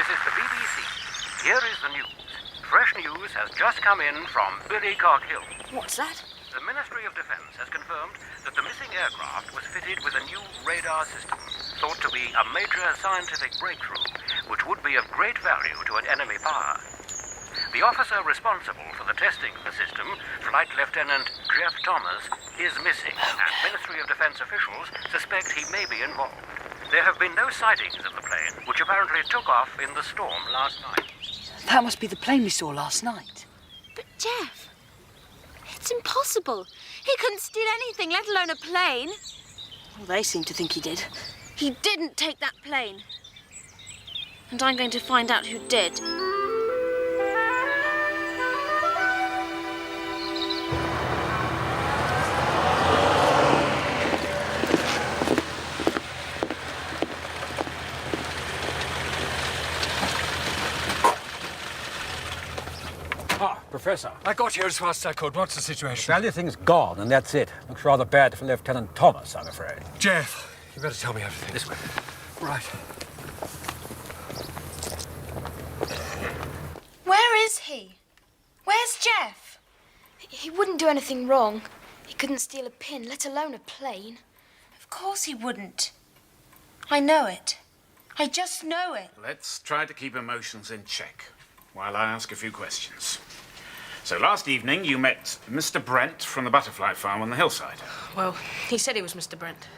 This is the BBC. Here is the news. Fresh news has just come in from Billycock Hill. What's that? The Ministry of Defence has confirmed that the missing aircraft was fitted with a new radar system, thought to be a major scientific breakthrough, which would be of great value to an enemy power. The officer responsible for the testing of the system, Flight Lieutenant Jeff Thomas, is missing, and Ministry of Defence officials suspect he may be involved. There have been no sightings of the plane, which apparently took off in the storm last night. That must be the plane we saw last night. But Jeff, it's impossible. He couldn't steal anything, let alone a plane. Well, they seem to think he did. He didn't take that plane. And I'm going to find out who did. Professor. I got here as fast as I could. What's the situation? Well, everything's gone, and that's it. Looks rather bad for Lieutenant Thomas, I'm afraid. Jeff, you better tell me everything. This way. Right. Where is he? Where's Jeff? He wouldn't do anything wrong. He couldn't steal a pin, let alone a plane. Of course he wouldn't. I know it. I just know it. Let's try to keep emotions in check while I ask a few questions. So last evening you met Mr. Brent from the butterfly farm on the hillside. Well, he said he was Mr. Brent.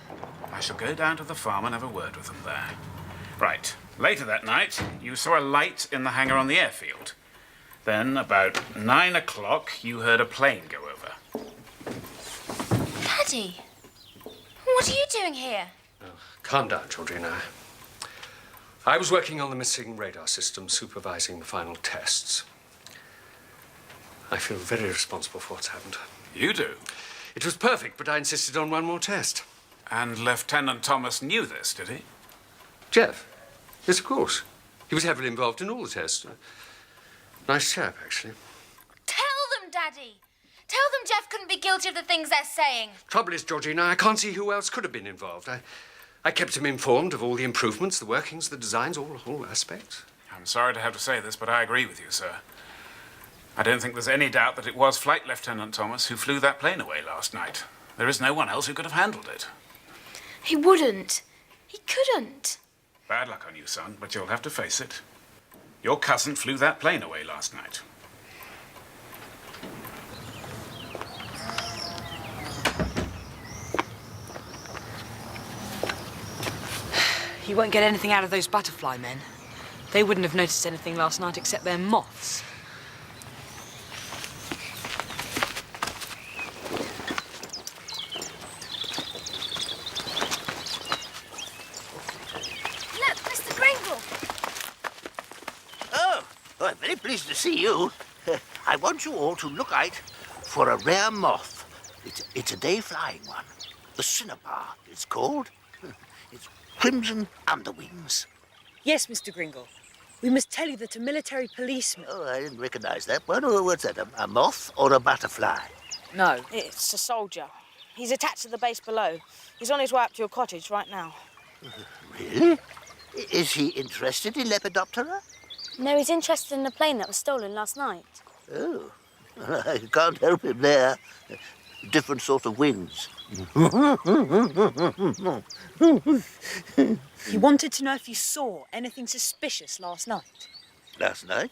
I shall go down to the farm and have a word with him there. Right. Later that night, you saw a light in the hangar on the airfield. Then, about 9 o'clock, you heard a plane go over. Daddy, what are you doing here? Calm down, Georgina. I was working on the missing radar system, supervising the final tests. I feel very responsible for what's happened. You do? It was perfect, but I insisted on one more test. And Lieutenant Thomas knew this, did he? Jeff? Yes, of course. He was heavily involved in all the tests. Nice chap, actually. Tell them, Daddy. Tell them Jeff couldn't be guilty of the things they're saying. Trouble is, Georgina, I can't see who else could have been involved. I kept him informed of all the improvements, the workings, the designs, all aspects. I'm sorry to have to say this, but I agree with you, sir. I don't think there's any doubt that it was Flight Lieutenant Thomas who flew that plane away last night. There is no one else who could have handled it. He wouldn't. He couldn't. Bad luck on you, son, but you'll have to face it. Your cousin flew that plane away last night. He won't get anything out of those butterfly men. They wouldn't have noticed anything last night except their moths. Look, Mr. Gringle. Oh, I'm very pleased to see you. I want you all to look out for a rare moth. It's a day-flying one. The cinnabar, it's called. It's crimson underwings. Yes, Mr. Gringle. We must tell you that a military policeman... Oh, I didn't recognize that one. What's that, a moth or a butterfly? No, it's a soldier. He's attached to the base below. He's on his way up to your cottage right now. Really? Is he interested in Lepidoptera? No, he's interested in the plane that was stolen last night. Oh, I can't help him there. Different sort of wings. He wanted to know if you saw anything suspicious last night. Last night?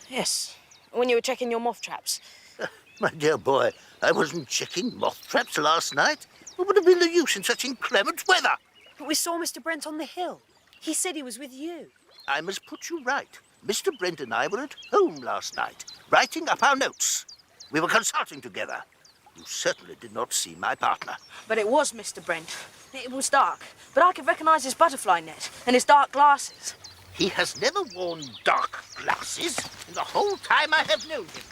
Yes, when you were checking your moth traps. My dear boy, I wasn't checking moth traps last night. What would have been the use in such inclement weather? But we saw Mr. Brent on the hill. He said he was with you. I must put you right. Mr. Brent and I were at home last night, writing up our notes. We were consulting together. You certainly did not see my partner. But it was Mr. Brent. It was dark, but I could recognise his butterfly net and his dark glasses. He has never worn dark glasses in the whole time I have known him.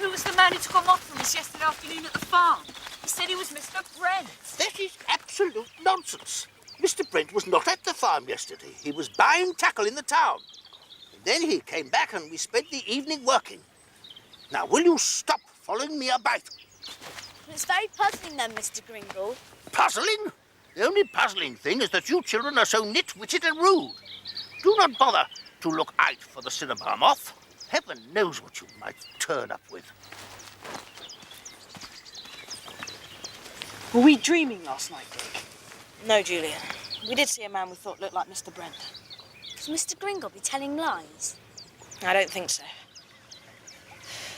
Who was the man who took a moth from us yesterday afternoon at the farm? He said he was Mr. Brent. That is absolute nonsense. Mr. Brent was not at the farm yesterday. He was buying tackle in the town. And then he came back and we spent the evening working. Now, will you stop following me about? It's very puzzling then, Mr. Gringle. Puzzling? The only puzzling thing is that you children are so nitwitted and rude. Do not bother to to look out for the cinnabar moth. Heaven knows what you might turn up with. Were we dreaming last night, Dick? No, Julian. We did see a man we thought looked like Mr. Brent. Was Mr. Gringle be telling lies? I don't think so.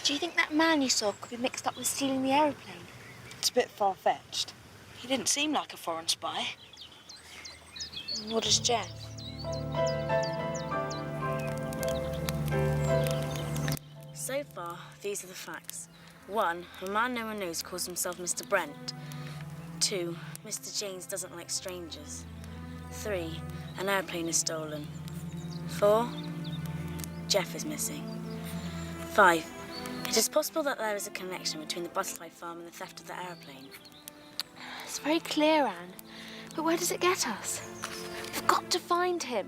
Do you think that man you saw could be mixed up with stealing the aeroplane? It's a bit far-fetched. He didn't seem like a foreign spy. And what does Jeff? So far, these are the facts. 1, a man no one knows calls himself Mr. Brent. 2, Mr. James doesn't like strangers. 3, an airplane is stolen. 4, Jeff is missing. 5, it is possible that there is a connection between the butterfly farm and the theft of the airplane. It's very clear, Anne. But where does it get us? We've got to find him.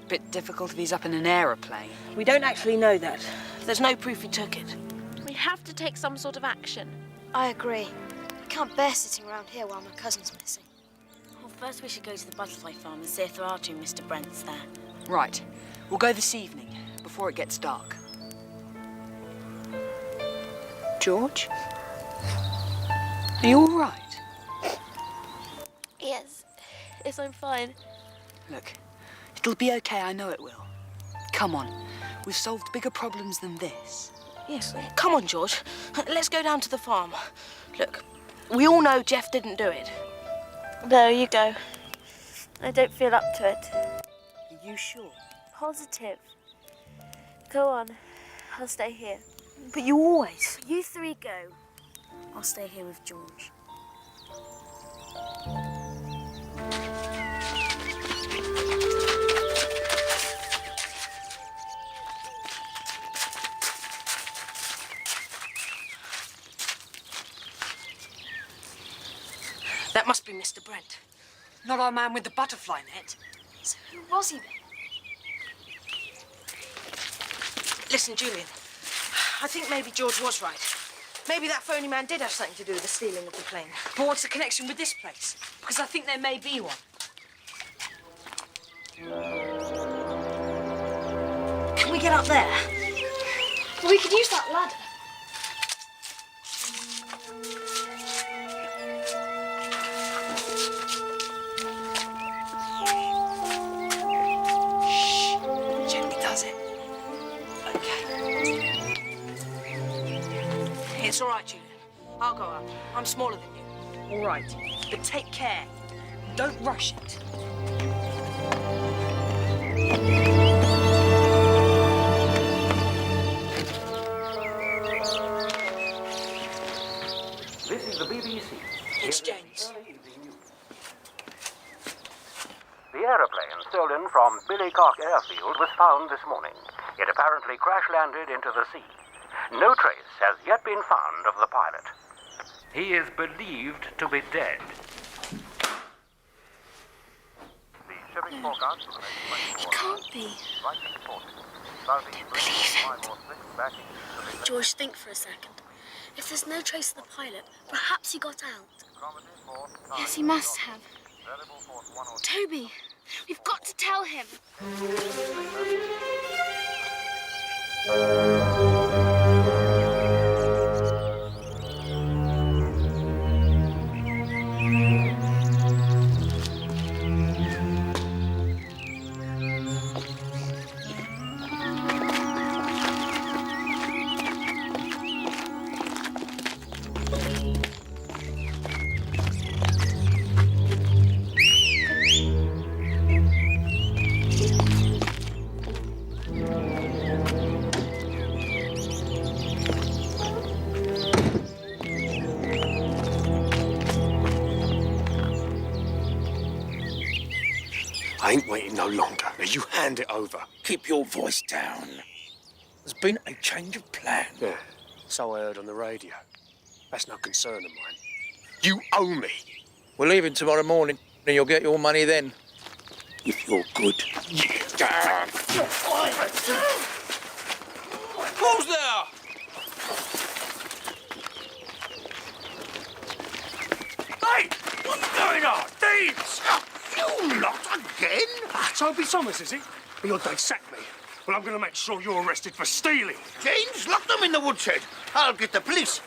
Bit difficult if he's up in an aeroplane. We don't actually know that. There's no proof he took it. We have to take some sort of action. I agree. I can't bear sitting around here while my cousin's missing. Well, first we should go to the butterfly farm and see if there are 2 Mr. Brents there. Right. We'll go this evening, before it gets dark. George? Are you all right? Yes. Yes, I'm fine. Look, it'll be okay, I know it will. Come on, we've solved bigger problems than this. Yes, come on, George. Let's go down to the farm. Look, we all know Jeff didn't do it. No, you go. I don't feel up to it. Are you sure? Positive. Go on. I'll stay here. But you always... You 3 go. I'll stay here with George. That must be Mr. Brent. Not our man with the butterfly net. So who was he then? Listen, Julian. I think maybe George was right. Maybe that phony man did have something to do with the stealing of the plane. But what's the connection with this place? Because I think there may be one. Can we get up there? We could use that ladder. Gently does it. Okay. It's all right, Julian. I'll go up. I'm smaller than you. All right. But take care. Don't rush it. This is the BBC. It's James. The aeroplane stolen from Billycock airfield was found this morning. It apparently crash-landed into the sea. No trace has yet been found of the pilot. He is believed to be dead. The shipping forecast for the next 24 He can't be. right at 40. Southeast Believe it. George, think for a second. If there's no trace of the pilot, perhaps he got out. Yes, he must have. Toby, we've got to tell him. I ain't waiting no longer. Now you hand it over. Keep your voice down. There's been a change of plan. Yeah, so I heard on the radio. That's no concern of mine. You owe me. We're leaving tomorrow morning, and you'll get your money then. If you're good. Yeah. Who's there? Hey! What's going on? Thieves! You lot again? Toby Thomas, is it? Your dad sacked me. Well, I'm going to make sure you're arrested for stealing. James, lock them in the woodshed. I'll get the police.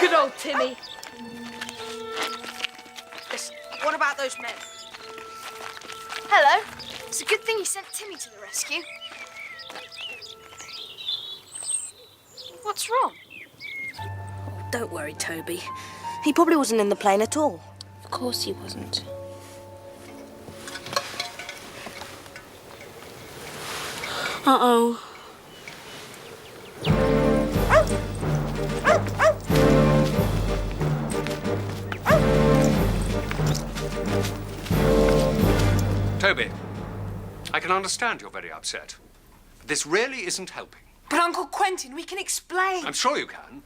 Good old Timmy. Listen, what about those men? Hello. It's a good thing you sent Timmy to the rescue. What's wrong? Don't worry, Toby. He probably wasn't in the plane at all. Of course he wasn't. Uh-oh. Toby, I can understand you're very upset. But this really isn't helping. But Uncle Quentin, we can explain. I'm sure you can.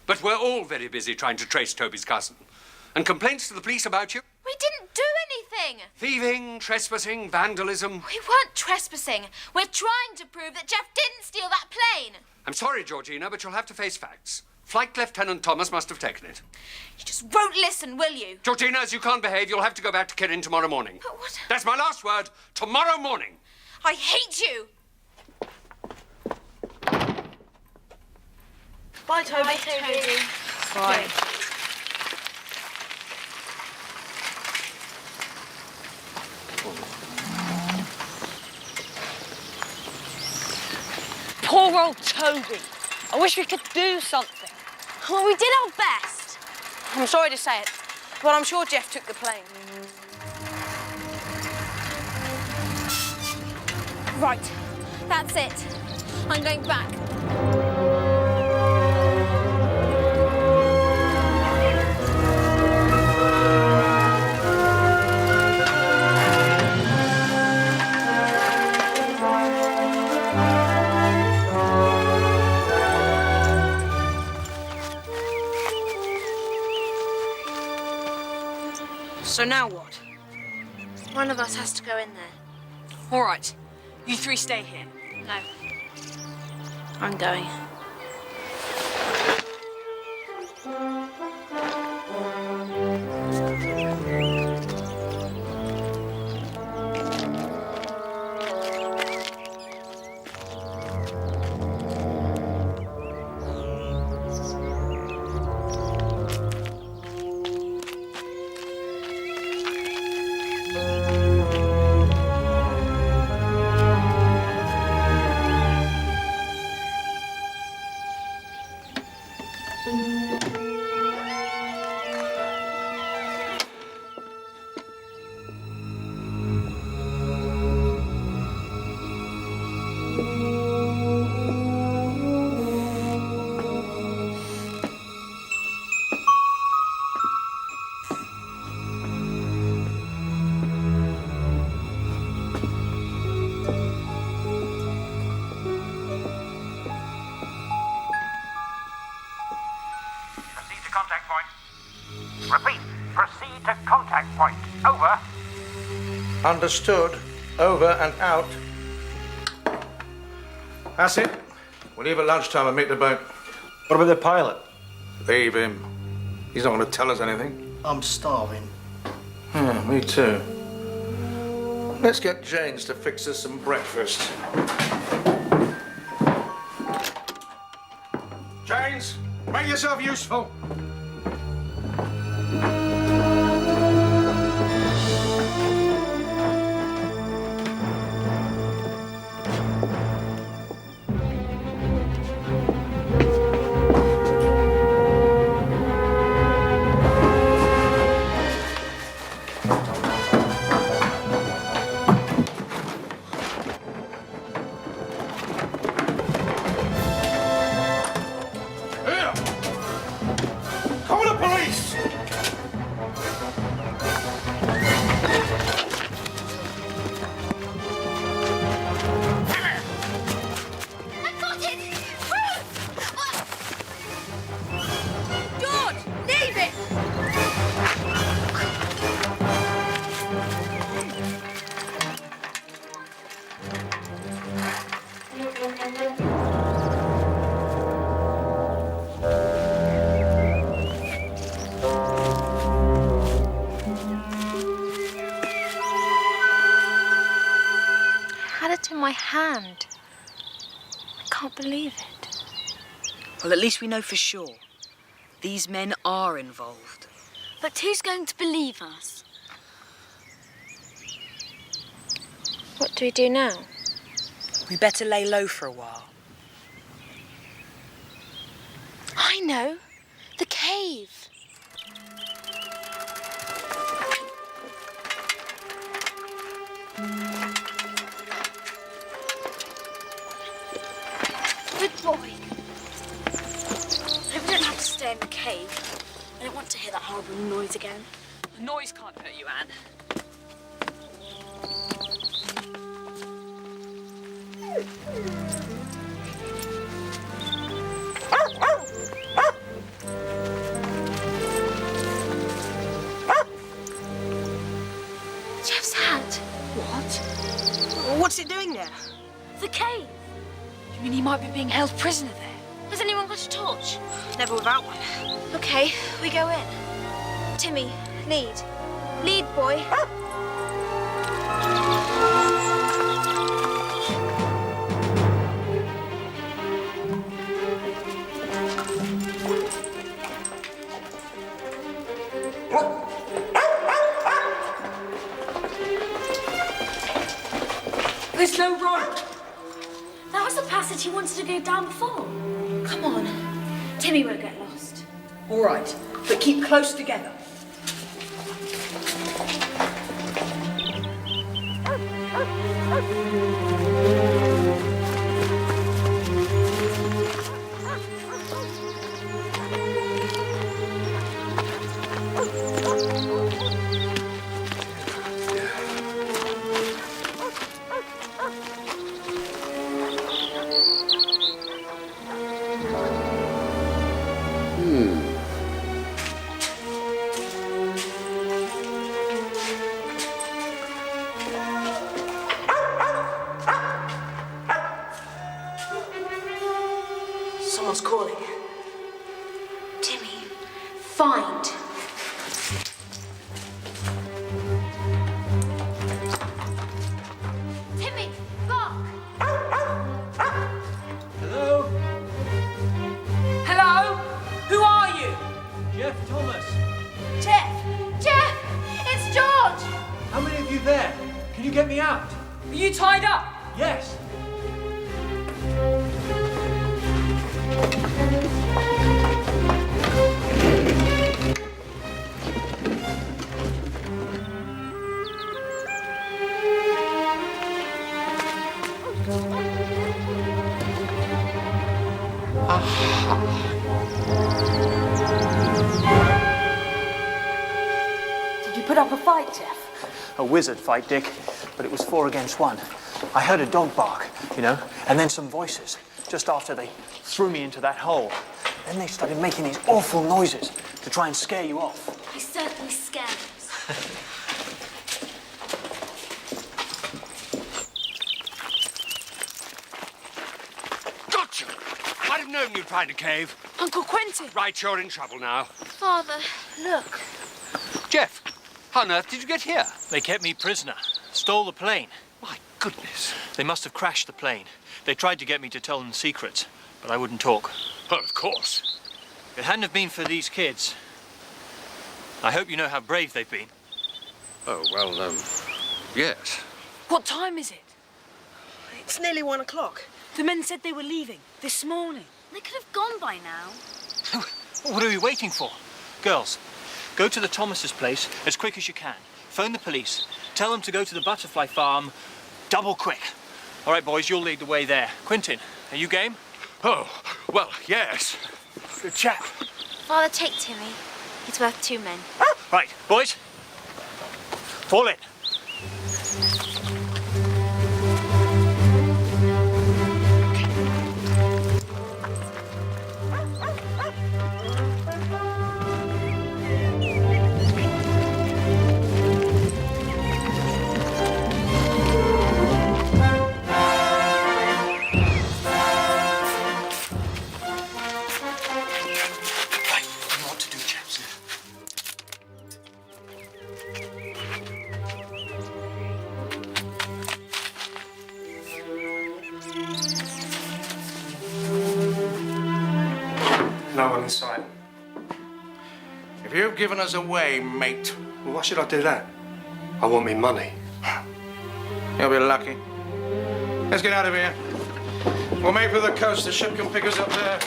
But we're all very busy trying to trace Toby's cousin. And complaints to the police about you? We didn't do anything. Thieving, trespassing, vandalism. We weren't trespassing. We're trying to prove that Jeff didn't steal that plane. I'm sorry, Georgina, but you'll have to face facts. Flight Lieutenant Thomas must have taken it. You just won't listen, will you? Georgina, as you can't behave, you'll have to go back to Kirin tomorrow morning. But what? That's my last word. Tomorrow morning. I hate you. Bye, Toby. Bye, Toby. Bye. Poor old Toby. I wish we could do something. Well, we did our best. I'm sorry to say it, but I'm sure Jeff took the plane. Right. That's it. I'm going back. So now what? One of us has to go in there. All right. You three stay here. No. I'm going. Proceed to contact point. Repeat. Proceed to contact point. Over. Understood. Over and out. That's it. We'll leave at lunchtime and meet the boat. What about the pilot? Leave him. He's not going to tell us anything. I'm starving. Yeah, me too. Let's get James to fix us some breakfast. James, make yourself useful. believe it. Well, at least we know for sure. These men are involved. But who's going to believe us? What do we do now? We better lay low for a while. I know. The cave. Good boy. We don't have to stay in the cave. I don't want to hear that horrible noise again. The noise can't hurt you, Anne. Jeff's hat. What? What's it doing there? The cave. You mean he might be being held prisoner there? Has anyone got a torch? Never without one. Okay, we go in. Timmy, lead. Lead, boy. There's no rope. That was the passage he wanted to go down before. Come on. Timmy won't get lost. All right, but keep close together. Someone's calling. Timmy, find. Timmy, bark. Hello? Hello? Who are you? Jeff Thomas. Jeff! Jeff, it's George. How many of you there? Can you get me out? Are you tied up? Yes. Did you put up a fight, Jeff? A wizard fight, Dick, but it was 4 against 1. I heard a dog bark, you know, and then some voices, just after they threw me into that hole. Then they started making these awful noises to try and scare you off. He certainly scared us. Gotcha! I'd have known you'd find a cave. Uncle Quentin! Right, you're in trouble now. Father, look. Jeff, how on earth did you get here? They kept me prisoner. Stole the plane. My goodness. They must have crashed the plane. They tried to get me to tell them secrets, but I wouldn't talk. Oh, of course. If it hadn't have been for these kids, I hope you know how brave they've been. Oh, well, yes. What time is it? It's nearly 1 o'clock. The men said they were leaving this morning. They could have gone by now. What are we waiting for? Girls, go to the Thomas's place as quick as you can. Phone the police. Tell them to go to the butterfly farm double quick. All right, boys, you'll lead the way there. Quentin, are you game? Oh, well, yes. Good chap. Father, take Timmy. He's worth 2 men. Right, boys. Fall in. If you've given us away, mate... Well, why should I do that? I want me money. You'll be lucky. Let's get out of here. We'll make for the coast. The ship can pick us up there.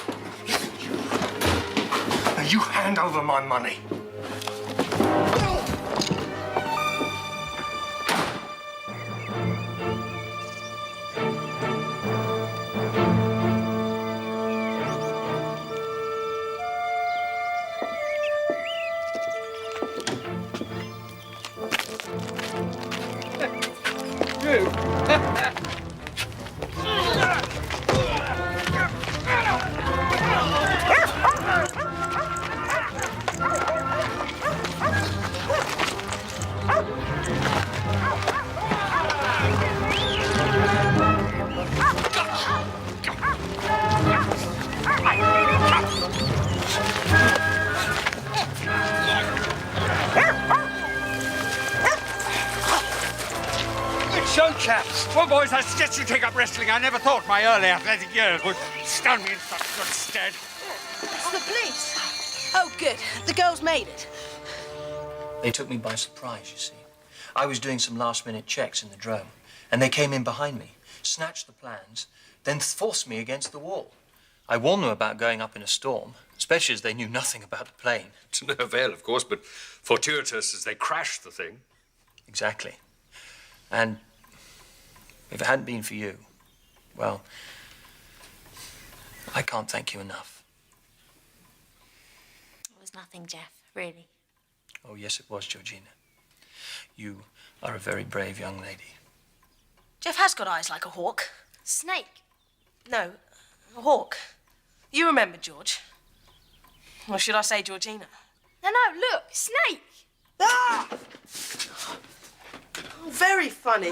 Now you hand over my money. So, chaps. Well, boys, I suggest you take up wrestling. I never thought my early athletic years would stand me in such good stead. It's the police. Oh, good. The girls made it. They took me by surprise, you see. I was doing some last-minute checks in the drome, and they came in behind me, snatched the plans, then forced me against the wall. I warned them about going up in a storm, especially as they knew nothing about the plane. To no avail, of course, but fortuitous as they crashed the thing. Exactly. And if it hadn't been for you, well, I can't thank you enough. It was nothing, Jeff, really. Oh, yes, it was, Georgina. You are a very brave young lady. Jeff has got eyes like a hawk. Snake. No, a hawk. You remember, George. Or should I say Georgina? No, look, snake. Ah! Oh, very funny.